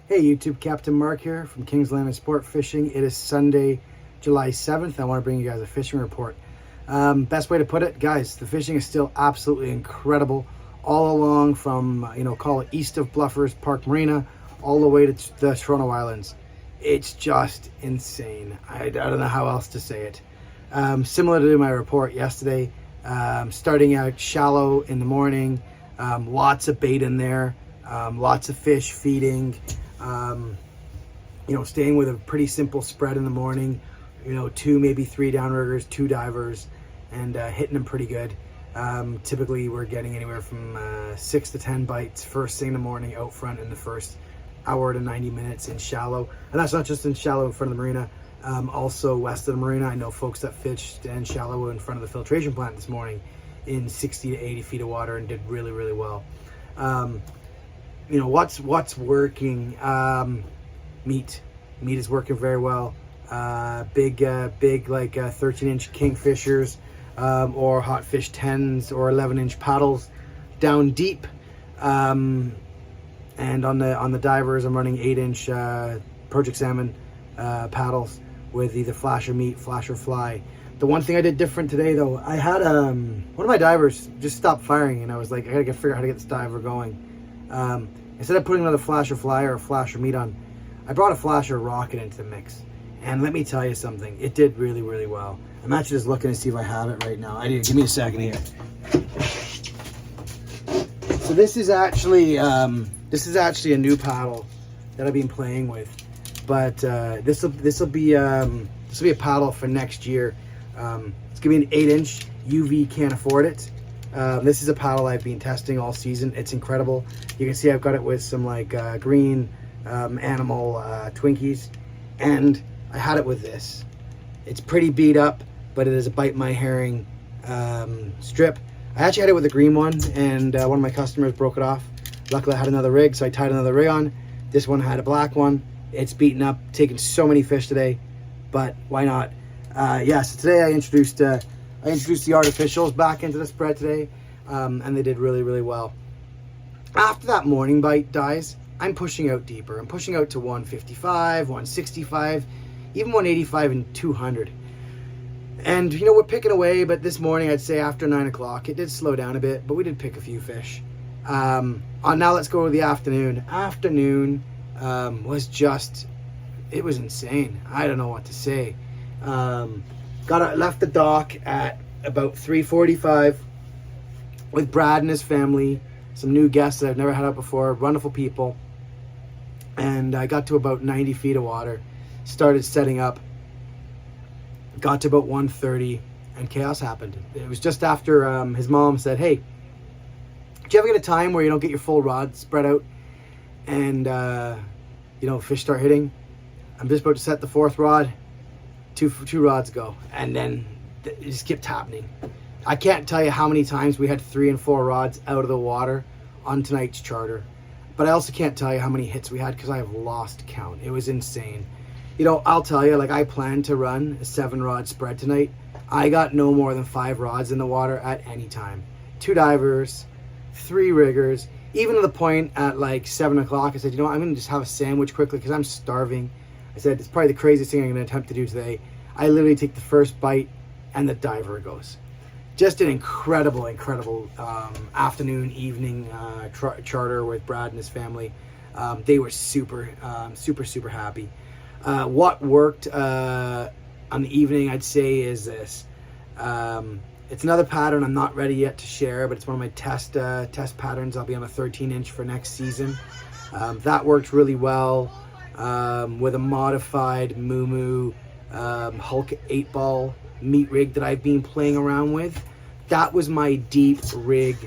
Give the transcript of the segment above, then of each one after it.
Hey YouTube, Captain Mark here from Kings Landing Sport Fishing. It is Sunday, July 7th. I want to bring you guys a fishing report. Best way to put it, guys, the fishing is still absolutely incredible all along from, call it east of Bluffers Park Marina, all the way to the Toronto Islands. It's just insane. I don't know how else to say it. Similar to my report yesterday, starting out shallow in the morning, lots of bait in there, lots of fish feeding, staying with a pretty simple spread in the morning, 2, maybe 3 downriggers, 2 divers, and hitting them pretty good. Typically we're getting anywhere from 6 to 10 bites first thing in the morning out front in the first hour to 90 minutes in shallow. And that's not just in shallow in front of the marina, also west of the marina. I know folks that fished in shallow in front of the filtration plant this morning in 60 to 80 feet of water and did really, really well. What's working? Meat is working very well. Big like 13-inch kingfishers, or hot fish 10s or 11-inch paddles down deep. And on the divers, I'm running 8-inch Project Salmon paddles with either flash or meat, flash or fly. The one thing I did different today, though, I had one of my divers just stopped firing, and I was like, I gotta figure out how to get this diver going. Instead of putting another flash or fly or a flash or meat on, I brought a flash or rocket into the mix. And let me tell you something, it did really, really well. I'm actually just looking to see if I have it right now. I do. Give me a second here. So this is actually a new paddle that I've been playing with, but this will be a paddle for next year. It's gonna be an 8-inch. UV can't afford it. This is a paddle I've been testing all season. It's incredible. You can see I've got it with some like green animal Twinkies, and I had it with this. It's pretty beat up, but it is a bite my herring strip. I actually had it with a green one, and one of my customers broke it off. Luckily I had another rig, so I tied another rig on. This one had a black one. It's beaten up, taken so many fish today, but why not? So today I introduced the artificials back into the spread today, and they did really, really well. After that morning bite dies, I'm pushing out deeper. I'm pushing out to 155, 165, even 185 and 200. And, we're picking away, but this morning, I'd say after 9 o'clock, it did slow down a bit, but we did pick a few fish. Now let's go to the afternoon. Afternoon it was insane. I don't know what to say. Left the dock at about 3:45 with Brad and his family, some new guests that I've never had out before, wonderful people. And I got to about 90 feet of water, started setting up, got to about 1:30, and chaos happened. It was just after his mom said, hey, do you ever get a time where you don't get your full rod spread out and fish start hitting? I'm just about to set the 4th rod, two rods go, and then it just kept happening. I can't tell you how many times we had 3 and 4 rods out of the water on tonight's charter, but I also can't tell you how many hits we had because I have lost count. It was insane. I'll tell you, like, I planned to run a 7-rod spread tonight. I got no more than 5 rods in the water at any time. 2 divers, 3 riggers, even to the point at like 7 o'clock, I said, I'm gonna just have a sandwich quickly because I'm starving. I said, it's probably the craziest thing I'm gonna attempt to do today. I literally take the first bite and the diver goes. Just an incredible afternoon, evening charter with Brad and his family. They were super happy. What worked on the evening, I'd say, is this. It's another pattern I'm not ready yet to share, but it's one of my test patterns. I'll be on a 13-inch for next season. That worked really well with a modified Moo Hulk 8-ball meat rig that I've been playing around with. That was my deep rig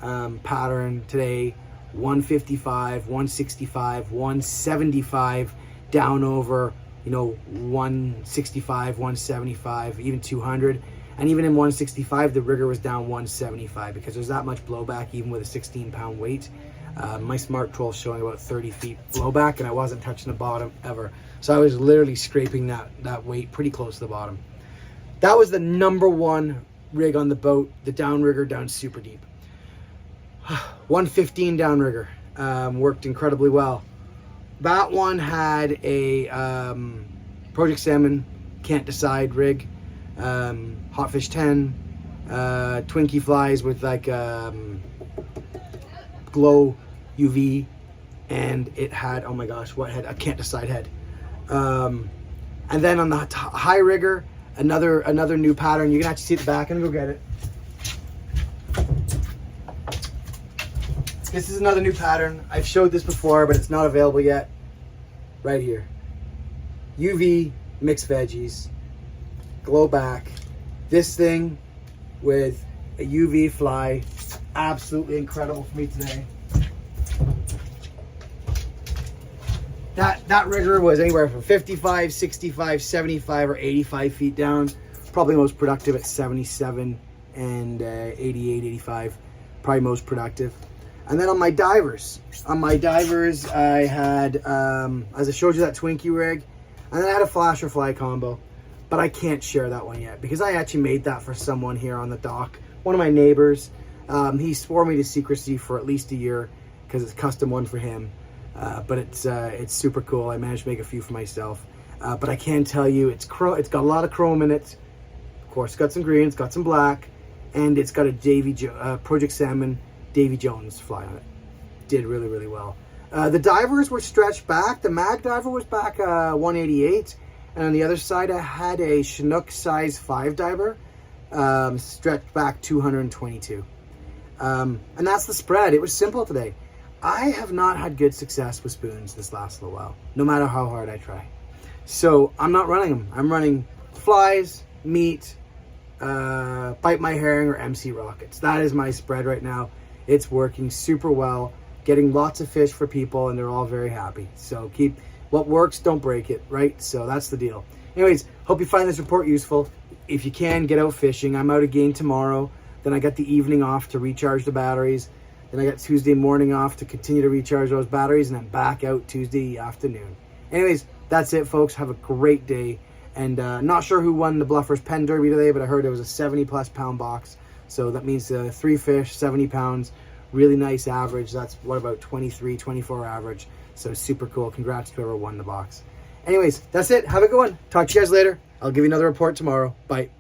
pattern today. 155, 165, 175, down over 165, 175, even 200. And even in 165, the rigger was down 175 because there's that much blowback even with a 16-pound weight. My Smart Troll showing about 30 feet blowback, and I wasn't touching the bottom ever. So I was literally scraping that weight pretty close to the bottom. That was the number 1 rig on the boat, the downrigger down super deep. 115 downrigger, worked incredibly well. that one had a Project Salmon Can't Decide rig, Hotfish 10, Twinkie flies with like glow UV, and it had, oh my gosh, what head? A Can't Decide head. And then on the high rigger, another new pattern. You can actually see the back. I'm gonna go get it. This is another new pattern. I've showed this before, but it's not available yet. Right here. UV mixed veggies, glow back. This thing with a UV fly, absolutely incredible for me today. That rigger was anywhere from 55, 65, 75, or 85 feet down. Probably most productive at 77 and 88, 85. Probably most productive. And then on my divers, I had, as I showed you, that Twinkie rig, and then I had a flasher fly combo, but I can't share that one yet because I actually made that for someone here on the dock, one of my neighbors. He swore me to secrecy for at least a year because it's a custom one for him, but it's super cool. I managed to make a few for myself, but I can tell you it's got a lot of chrome in it. Of course, it's got some green, it's got some black, and it's got a Project Salmon Davy Jones fly on it. Did really, really well. The divers were stretched back. The mag diver was back 188, and on the other side I had a Chinook size 5 diver stretched back 222. And that's the spread. It was simple today. I have not had good success with spoons this last little while, no matter how hard I try. So I'm not running them. I'm running flies, meat, bite my herring, or MC rockets. That is my spread right now. It's working super well, getting lots of fish for people, and they're all very happy. So keep what works, don't break it, right? So that's the deal. Anyways, hope you find this report useful. If you can, get out fishing. I'm out again tomorrow. Then I got the evening off to recharge the batteries. Then I got Tuesday morning off to continue to recharge those batteries, and then back out Tuesday afternoon. Anyways, that's it, folks. Have a great day. And not sure who won the Bluffers Pen Derby today, but I heard it was a 70+ pound box. So that means 3 fish, 70 pounds, really nice average. That's what, about 23, 24 average. So super cool. Congrats to whoever won the box. Anyways, that's it. Have a good one. Talk to you guys later. I'll give you another report tomorrow. Bye.